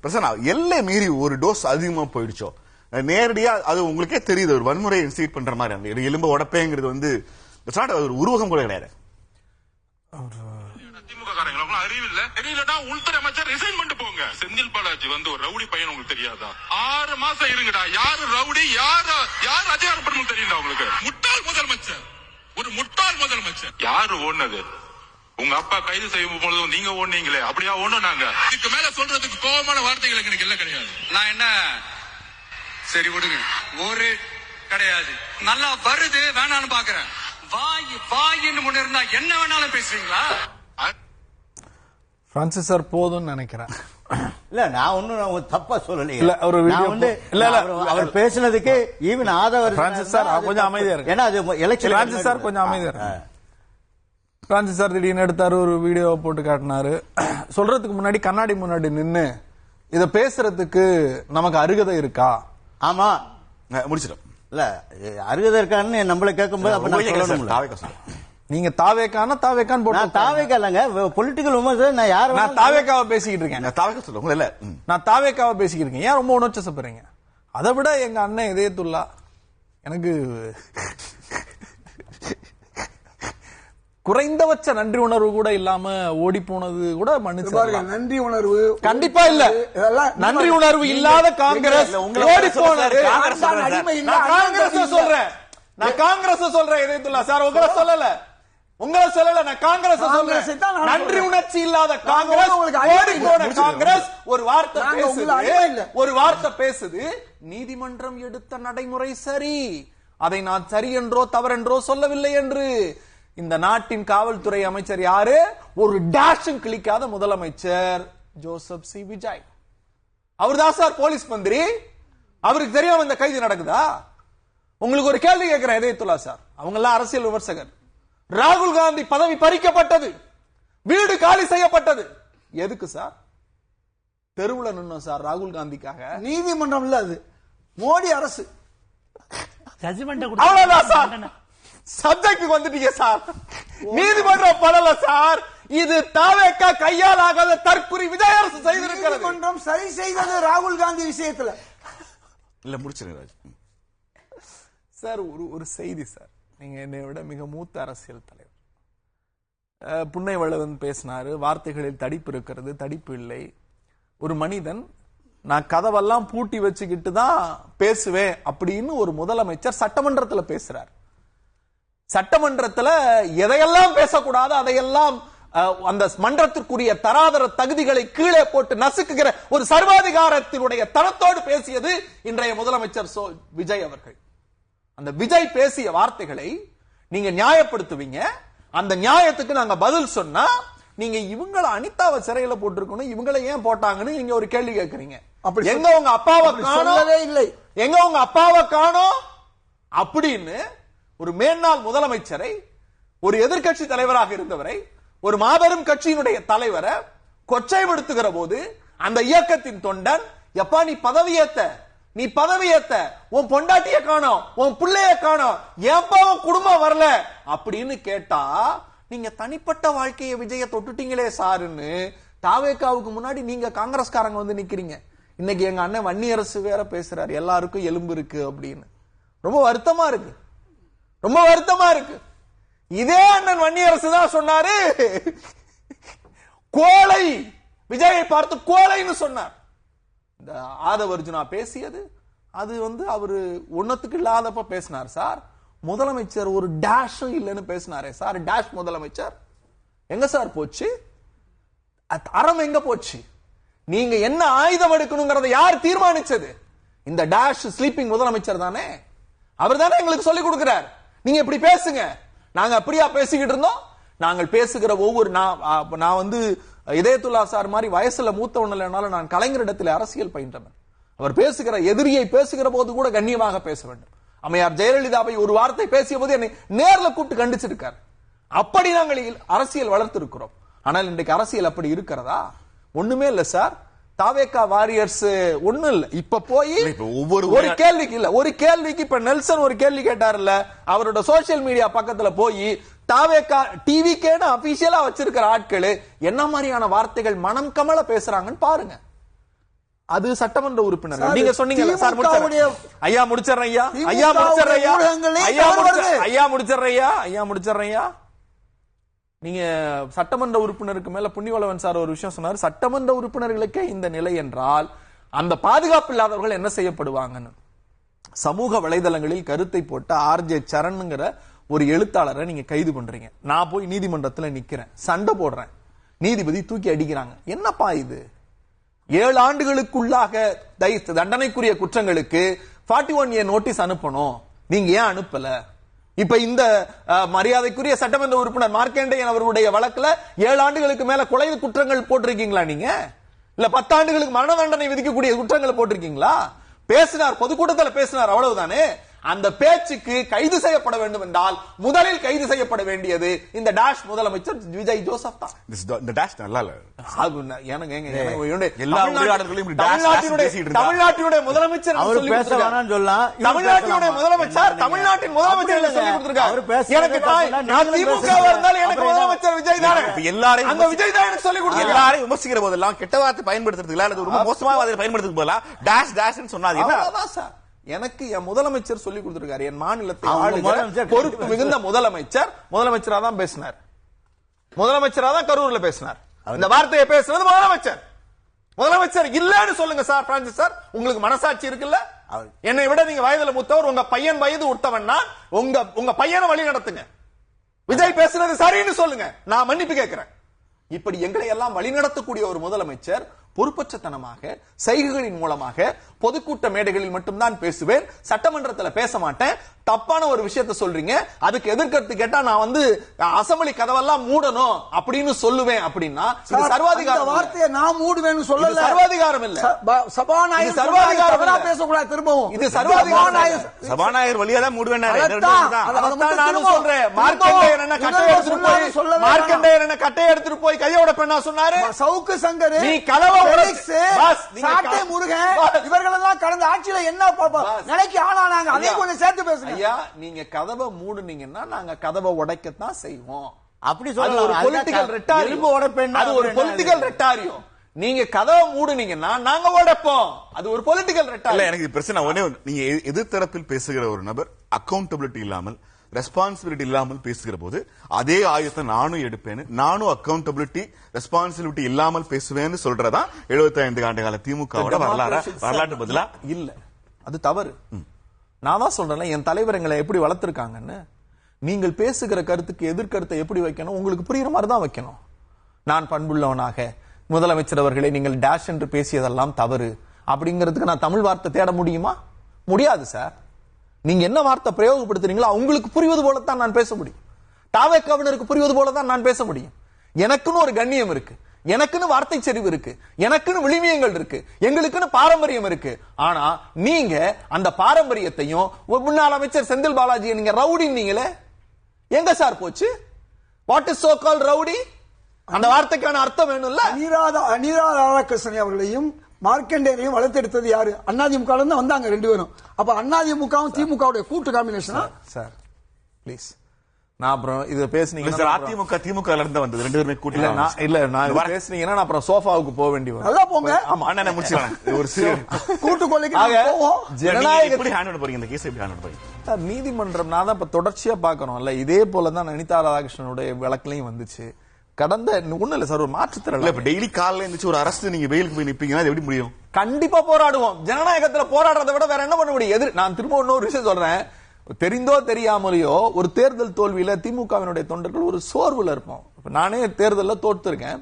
பிரசன்னா, எல்லை மீறி ஒரு டோஸ் அதிகமா போயிடுச்சோ, நேரடியா அது உங்களுக்கே தெரியுது, ஒரு வன்முறை இன்ஸ்டிகேட் பண்ற மாதிரி அந்த எலும்பு உடப்பேங்கிறது வந்து ஒரு உருவகம் கூட கிடையாது. அறிவில்ல தெரியலன்னா உள்துறை அமைச்சர் ரிசைன் பண்ணிட்டு போங்க. செந்தில் பாலாஜி வந்து ஒரு ரவுடி பையன் உங்களுக்கு தெரியாதா? 6 மாசம் இருங்கடா. யாரு ரவுடி, யாரு அதிகாரப்படும் தெரியுதா உங்களுக்கு? முட்டாள் முதலமைச்சர், ஒரு முட்டாள் முதலமைச்சர். யாரு ஓடுனது? உங்க அப்பா கைது செய்யும் பொழுது நீங்க ஓடுனீங்களே, அப்படியா ஓடுனாங்க? இதுக்கு மேல சொல்றதுக்கு கோபமான வார்த்தைகள் எனக்கு இல்ல கிடையாது. நான் என்ன சரி விடுங்க, ஒரு கிடையாது. நல்லா வருது வேணான்னு பாக்குறேன். வாயின்னு முன்ன இருந்தா என்ன வேணாலும் பேசுறீங்களா? பிரான்சிஸ் சார் போதும்னு நினைக்கிறேன். இல்ல நான் ஒன்னும் தப்பா சொல்லலையே. இல்ல ஒரு வீடியோ இல்ல அவர் பேசினதுக்கு ஈவன் ஆதவர் பிரான்சிஸ் சார் கொஞ்சம் அமைதியா இருக்கு. ஏன்னா அது எலெக்ஷன். பிரான்சிஸ் சார் கொஞ்சம் அமைதியா இருக்கு. பிரான்சிஸ் சார் திடீர்னு எடுத்தாரு, ஒரு வீடியோ போட்டு காட்டினாரு. சொல்றதுக்கு முன்னாடி கண்ணாடி முன்னாடி நின்னு இத பேசுறதுக்கு நமக்கு அருகதை இருக்கா? ஆமா முடிச்சிடும். இல்ல அருகதை இருக்கான்னு நம்மள கேட்கும்போது அப்ப நான் சொல்லணும்ல. நீங்க தாவேக்கான தாவேக்கான்னு போட்டு தாவேக்கா இல்லங்க பொலிட்டிக்கல் விமர்சனம். நான் யாரு நான் தாவேக்காவை பேசிக்கிட்டு இருக்கேன். நான் தாவேக்கா சொல்லுங்க இல்ல, நான் தாவேக்காவை பேசிக்கிட்டு இருக்கேன். ஏன் ரொம்ப உணர்ச்சிப்படுறீங்க? அதை விட எங்க அண்ணன் இதயத்துல்லா எனக்கு குறைந்தபட்ச நன்றி உணர்வு கூட இல்லாம ஓடி போனது கூட மன்னிச்சு. நன்றி உணர்வு கண்டிப்பா இல்ல. நன்றி உணர்வு இல்லாத காங்கிரஸ் ஓடி போனது. காங்கிரஸ் சொல்றேன், நான் காங்கிரஸ் சொல்றேன் இதயத்துல்லா சார், உங்களை சொல்லல, உங்களை சொல்லல, நான் காங்கிரஸ் சொல்றேன். நன்றி உணர்ச்சி இல்லாத காங்கிரஸ் ஓடி போன காங்கிரஸ் ஒரு வார்த்தை பேசுது, ஒரு வார்த்தை பேசுது. நீதிமன்றம் எடுத்த நடைமுறை சரி, அதை நான் சரி என்றோ தவறென்றோ சொல்லவில்லை என்று. இந்த நாட்டின் காவல்துறை அமைச்சர் யாரு? ஒரு டேஷும் கிளிக்காத முதலமைச்சர் ஜோசப் சி விஜய். அவர்தான் சார் போலீஸ் மந்திரி. அவருக்கு தெரியாம இந்த கைது நடக்குதா? உங்களுக்கு ஒரு கேள்வி கேட்கிறேன் இதயத்துல்லா சார், அவங்க எல்லாம் அரசியல் விமர்சகர். ராகுல் காந்தி பதவி பறிக்கப்பட்டது, வீடு காலி செய்யப்பட்டது, எதுக்கு சார்? தெருவுல நின்னோம் சார் ராகுல் காந்திக்காக. நீதிமன்றம் இல்ல, அது மோடி அரசு. அவ்வளவுதான் சார், சப்ஜெக்ட் வந்துட்டீங்க சார். நீதிமன்றம் படல சார், இது தாவேக்கா கையால் ஆகாத தற்குறி விஜய் அரசு செய்திருக்கிறது. நீதிமன்றம் சரி செய்தது ராகுல் காந்தி விஷயத்துல. இல்ல முடிச்சிருங்க சார். ஒரு செய்தி சார், நீங்க என்னை விட மிக மூத்த அரசியல் தலைவர். புன்னை வளவன் பேசினாரு, வார்த்தைகளில் தடிப்பு இருக்கிறது, தடிப்பு இல்லை. ஒரு மனிதன் நான் கதவெல்லாம் பூட்டி வச்சுக்கிட்டு தான் பேசுவேன் அப்படின்னு ஒரு முதலமைச்சர் சட்டமன்றத்துல பேசுறார். சட்டமன்றத்துல எதையெல்லாம் பேசக்கூடாது அதையெல்லாம் அந்த மன்றத்திற்குரிய தராதர தகுதிகளை கீழே போட்டு நசுக்குகிற ஒரு சர்வாதிகாரத்தினுடைய தரத்தோடு பேசியது இன்றைய முதலமைச்சர் விஜய் அவர்கள். அந்த விஜய் பேசிய வார்த்தைகளை நீங்க நியாயப்படுத்துவீங்க. அந்த நியாயத்துக்கு நாங்க பதில் சொன்னா நீங்க இவங்கள அனிதாவை சிறையில போட்டிருக்கணும், இவங்களை ஏன் போட்டாங்கன்னு நீங்க ஒரு கேள்வி கேட்கறீங்க. எங்க உங்க அப்பாவை காணவே இல்லை, எங்க உங்க அப்பாவை காணோம் அப்படின்னு ஒரு மேன்னாள் முதலமைச்சரை, ஒரு எதிர்கட்சி தலைவராக இருந்தவரை, ஒரு மாபெரும் கட்சியினுடைய தலைவரை கொச்சைப்படுத்துகிற போது அந்த இயக்கத்தின் தொண்டன், எப்பா நீ பதவியேத்த உன் பொண்டாட்டிய காணோம், உன் பிள்ளைய காணோம், ஏப்பா உன் குடும்பம் வரல அப்படின்னு கேட்டா நீங்க தனிப்பட்ட வாழ்க்கையை விஜய தொட்டுட்டீங்களே சாருன்னு தாவேக்காவுக்கு முன்னாடி நீங்க காங்கிரஸ்காரங்க வந்து நிக்கிறீங்க. இன்னைக்கு எங்க அண்ணன் வன்னியரசு வேற பேசுறாரு, எல்லாருக்கும் எலும்பு இருக்கு அப்படின்னு. ரொம்ப வருத்தமா இருக்கு, ரொம்ப வருத்தமா இருக்கு. இதே அண்ணன் வன்னியரசு தான் சொன்னாரு, கோழை விஜயை பார்த்து கோழைன்னு சொன்னார். இந்த ஆதவர்ஜுனா பேசியது அது அவரு ஒன்னத்துக்கு இல்லாதப்ப பேசினார் சார். முதலமைச்சர் ஒரு டேஷும் இல்லைன்னு பேசினாரே சார், டேஷ் முதலமைச்சர் எங்க சார் போச்சு? அறம் எங்க போச்சு? நீங்க என்ன ஆயுதம் எடுக்கணுங்கிறத யார் தீர்மானிச்சது? இந்த டேஷ் ஸ்லீப்பிங் முதலமைச்சர் தானே, அவர் தானே எங்களுக்கு சொல்லிக் கொடுக்கிறார். நீங்க இப்படி பேசுங்க. நாங்க அப்படியா பேசிக்கிட்டு இருந்தோம்? நாங்கள் பேசுகிற ஒவ்வொரு நான் இதயத்துல்லா சார் மாதிரி வயசுல மூத்தவன் இல்லைனாலும் நான் கலைஞரிடத்தில் அரசியல் பயின்றவன். அவர் பேசுகிற எதிரியை பேசுகிற போது கூட கண்ணியமாக பேச வேண்டும். அம்மையார் ஜெயலலிதாவை ஒரு வார்த்தை பேசிய போது என்னை நேர்ல கூப்பிட்டு கண்டிச்சிருக்கார். அப்படி நாங்கள் அரசியல் வளர்த்திருக்கிறோம். ஆனால் இன்றைக்கு அரசியல் அப்படி இருக்கிறதா? ஒண்ணுமே இல்ல சார். தாவேக்கா வாரியர்ஸ் ஒண்ணும் இல்ல. இப்ப போய் ஒரு கேள்விக்கு இல்ல, ஒரு கேள்விக்கு இப்ப நெல்சன் ஒரு கேள்வி கேட்டார்ல, அவரோட சோசியல் மீடியா பக்கத்துல போய் தாவேக்கா டிவிக்கேன்னு அபிஷியலா வச்சிருக்கிற ஆட்கள் என்ன மாதிரியான வார்த்தைகள் மனம் கமல பேசுறாங்கன்னு பாருங்க. அது சட்டமன்ற உறுப்பினர். சார், நீங்க சொன்னீங்க சார், திமுகவுடைய ஐயா முடிச்சறேன் ஐயா, ஐயா முடிச்சறேன் ஐயா முடிச்சறேன் ஐயா. நீங்க சட்டமன்ற உறுப்பினருக்கு மேல புண்ணியவளவன் சார் ஒரு விஷயம் சொன்னார். சட்டமன்ற உறுப்பினர்களுக்கே இந்த நிலை என்றால் அந்த பாதுகாப்பு இல்லாதவர்கள் என்ன செய்யப்படுவாங்கன்னு சமூக வலைதளங்களில் கருத்தை போட்ட ஆர்ஜே சரண்ங்கிற ஒரு எழுத்தாளரை நீங்க கைது பண்றீங்க. நான் போய் நீதிமன்றத்தில் நிக்கிறேன், சண்டை போடுறேன், நீதிபதி தூக்கி அடிக்கிறாங்க. என்னப்பா இது? 7 ஆண்டுகளுக்குள்ளாக தண்டனைக்குரிய குற்றங்களுக்கு 41A நோட்டீஸ் அனுப்பணும், நீங்க ஏன் அனுப்பல? இப்ப இந்த மரியாதைக்குரிய சட்டமன்ற உறுப்பினர் மார்க்கண்டேயன் அவர்களுடைய வழக்குல 7 ஆண்டுகளுக்கு மேல கொலை குற்றங்கள் போட்டிருக்கீங்களா நீங்க? இல்ல 10 ஆண்டுகளுக்கு மரண தண்டனை விதிக்கக்கூடிய குற்றங்களை போட்டிருக்கீங்களா? பேசினார், பொதுக்கூட்டத்தில் பேசினார், அவ்வளவுதானே. அந்த பேச்சுக்கு கைது செய்யப்பட வேண்டும் என்றால் முதலில் கைது செய்யப்பட வேண்டியது இந்த டாஷ் முதலமைச்சர் விஜய் ஜோசப் தான். இந்த டாஷ் நல்லா இல்ல. தமிழ்நாட்டினுடைய முதலமைச்சர் தமிழ்நாட்டினுடைய முதலமைச்சர் தமிழ்நாட்டின் முதலமைச்சர் சொல்லி கொடுத்திருக்காரு. எனக்கு திமுக இருந்தாலும் எனக்கு முதலமைச்சர் விஜய் தான். எல்லாரையும் அந்த விஜய் தான் எனக்கு சொல்லி கொடுத்தாரு. எல்லாரையும் விமர்சிக்கிற போதெல்லாம் கெட்ட வார்த்தை பயன்படுத்துறதுக்கு அல்லது ரொம்ப மோசமாக அதை பயன்படுத்துறதுக்கு போல டாஷ் டாஷ்னு சொன்னாது என்ன சார்? எனக்கு என் முதலமைச்சர் சொல்லி கொடுத்திருக்காரு. என் மாநிலத்தை பொறுப்பு மிகுந்த முதலமைச்சரா தான் பேசினார், முதலமைச்சரா தான் கரூர்ல பேசினார். இந்த வார்த்தையை பேசுறது முதலமைச்சர் இல்லன்னு சொல்லுங்க சார். பிரான்சிஸ் சார், உங்களுக்கு மனசாட்சி இருக்குல்ல? என்னை விட நீங்க வயதுல மூத்தவர், உங்க பையன் வயது உத்தவன்னா உங்க பையனை வழி நடத்துங்க. விஜய் பேசுறது சரின்னு சொல்லுங்க, நான் மன்னிப்பு கேட்கிறேன். இப்படி எங்களை எல்லாம் வழிநடத்தக்கூடிய ஒரு முதலமைச்சர் பொறுப்பற்றத்தனமாக செய்கைகளின் மூலமாக பொதுக்கூட்ட மேடைகளில் மட்டும்தான் பேசுவேன், சட்டமன்றத்தில் பேச மாட்டேன். தப்பான ஒரு விஷயத்தை சொல்றீங்க, அதுக்கு எதிர்கருத்து கேட்டா நான் வந்து அசெம்பிளி கதவெல்லாம் மூடணும் அப்படின்னு சொல்லுவேன் அப்படின்னா இது சர்வாதிகாரம். வார்த்தையை நான் மூடுவேன்னு சொல்லல, சர்வாதிகாரம் இல்ல. சபாநாயகர் சர்வாதிகாரம் பேசக்கூடாது. திரும்பவும் இது சர்வாதிகாரம். சபாநாயகர் வழியா தான் மூடுவேன். நானும் சொல்றேன். மார்க்கண்டேயன் என்ன கட்டை எடுத்துட்டு போய் கையோட பெண்ணா சொன்னாரு. சவுக்கு சங்கர், நீ கதவை சாட்டை முருகன், இவர்களெல்லாம் கடந்த ஆட்சியில என்ன நிலைக்கு ஆனாங்க, அதே கொஞ்சம் சேர்த்து பேசுங்க. ஐயா, நீங்க கதவை மூடுனீங்கன்னா நாங்க கதவை உடைக்கத்தான் செய்வோம். அப்படி சொல்ல ஒரு பொலிட்டிக்கல் ரெட்டாரியம். அது ஒரு பொலிட்டிக்கல் ரெட்டாரியம். நீங்க கதவை மூடுனீங்கன்னா நாங்க உடைப்போம். அது ஒரு பொலிட்டிக்கல் ரெட்டாரியம். எனக்கு பிரச்சனை ஒண்ணே, நீங்க எதிர்த்தரப்பில் பேசுகிற ஒரு நபர் அக்கௌண்டபிலிட்டி இல்லாமல் ரெஸ்பான்சிபிலிட்டி இல்லாமல் பேசுகிற போது அதே ஆயுதத்தை நானும் எடுப்பேன், நானும் அக்கௌண்டபிலிட்டி ரெஸ்பான்சிபிலிட்டி இல்லாமல் பேசுவேன்னு சொல்றதா 75 ஆண்டு கால திமுக வரலாற்று பதிலா இல்ல. அது தவறு. நான் தான் சொல்றேன், என் தலைவர் எங்களை எப்படி வளர்த்திருக்காங்கன்னு. நீங்கள் பேசுகிற கருத்துக்கு எதிர்கருத்தை எப்படி வைக்கணும், உங்களுக்கு புரியுற மாதிரி தான் வைக்கணும். நான் பண்புள்ளவனாக முதலமைச்சர் அவர்களை நீங்கள் டேஷ் என்று பேசியதெல்லாம் தவறு அப்படிங்கிறதுக்கு நான் தமிழ் வார்த்தை தேட முடியுமா? முடியாது சார். நீங்க என்ன வார்த்தை பிரயோகப்படுத்துறீங்களோ உங்களுக்கு புரிவது போலத்தான் நான் பேச முடியும். தாவேக்காவினருக்கு புரிவது போலதான் நான் பேச முடியும். எனக்குன்னு ஒரு கண்ணியம் இருக்கு, எனக்குன்னு வார்த்தை செறிவு இருக்கு, எனக்குன்னு விளிமியங்கள் இருக்கு, எங்களுக்குன்னு பாரம்பரியம் இருக்கு. ஆனா நீங்க அந்த பாரம்பரியத்தையும் முன்னாள் அமைச்சர் செந்தில் பாலாஜியை நீங்க ரவுடின்னீங்களே, எங்க சார் போச்சு? What is so called rowdy? அந்த வார்த்தைக்கான அர்த்தம் வேணும்ல. அனிதா ராதாகிருஷ்ணன் அவர்களையும் மார்க்கண்டேயனையும் வளர்த்தெடுத்தது யாரு? அதிமுக தான் வந்தாங்க 2 பேரும். அப்ப அதிமுகவும் திமுக கூட்டு காம்பினேஷனா? சார் ப்ளீஸ், நான் அப்புறம் இத பேசுனீங்கன்னா அதிமுக திமுக இருந்து வந்தது 2 பேருமே கூட்டி இல்ல நான் பேசுனீங்கன்னா நான் அப்புறம் சோஃபாவுக்கு போக வேண்டி வரும். நல்லா போங்க. ஆமா அண்ணா முடிச்சுக்கலாம். ஒரு கூட்டு கொள்ளைக்கு போவோம். ஜனநாயகம் எப்படி ஹேண்டில் போறீங்க? இந்த கேஸ் எப்படி ஹேண்டில் போறீங்க? சார், நீதிமன்றம் நான் தான் இப்ப தொடர்ச்சியா பாக்குறோம்ல, இதே போலதான் அனிதா ராதாகிருஷ்ணனுடைய வழக்குலயும் வந்துச்சு. கடந்த ஒண்ணு இல்ல சார், ஒரு மாற்றுத்திறன். இப்ப டெய்லி காலைல இருந்துச்சு ஒரு அரசு நீங்க வெயிலுக்கு போய் நிப்பீங்கன்னா எப்படி முடியும்? கண்டிப்பா போராடுவோம். ஜனநாயகத்துல போராடுறதை விட வேற என்ன பண்ண முடியும்? நான் திரும்ப இன்னொரு விஷயம் சொல்றேன். தெரிந்தோ தெரியாமலையோ ஒரு தேர்தல் தோல்வியில திமுகவினுடைய தொண்டர்கள் ஒரு சோர்வுல இருப்போம். நானே தேர்தலில் தோற்றுருக்கேன்.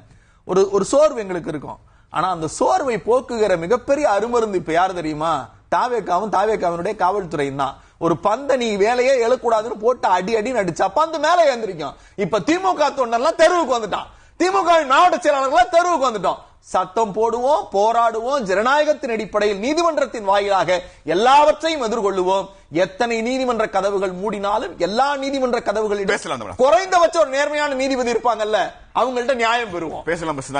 ஒரு சோர்வு எங்களுக்கு இருக்கும். ஆனா அந்த சோர்வை போக்குகிற மிகப்பெரிய அருமருந்து இப்ப யாரு தெரியுமா? தாவேக்காவினுடைய காவல்துறையும் தான். ஒரு பந்த நீ வேலையே எழக்கூடாதுன்னு போட்டு அடி அடிச்சா பந்து மேல ஏந்திரிக்கும். இப்ப திமுக தொண்டர்லாம் தெருவுக்கு வந்துட்டான், திமுக மாவட்ட செயலாளர்கள் தெருவுக்கு வந்துட்டோம். சட்டம் போடுவோம், போராடுவோம், ஜனநாயகத்தின் அடிப்படையில் நீதிமன்றத்தின் வாயிலாக எல்லாவற்றையும் எதிர்கொள்ளுவோம். எத்தனை நீதிமன்ற கதவுகள் மூடினாலும் எல்லா நீதிமன்ற கதவுகளிலும் குறைந்தபட்சம் ஒரு நேர்மையான நீதிபதி இருப்பாங்கல்ல, அவங்கள்ட்ட நியாயம் பெறுவோம். பேசலாம்.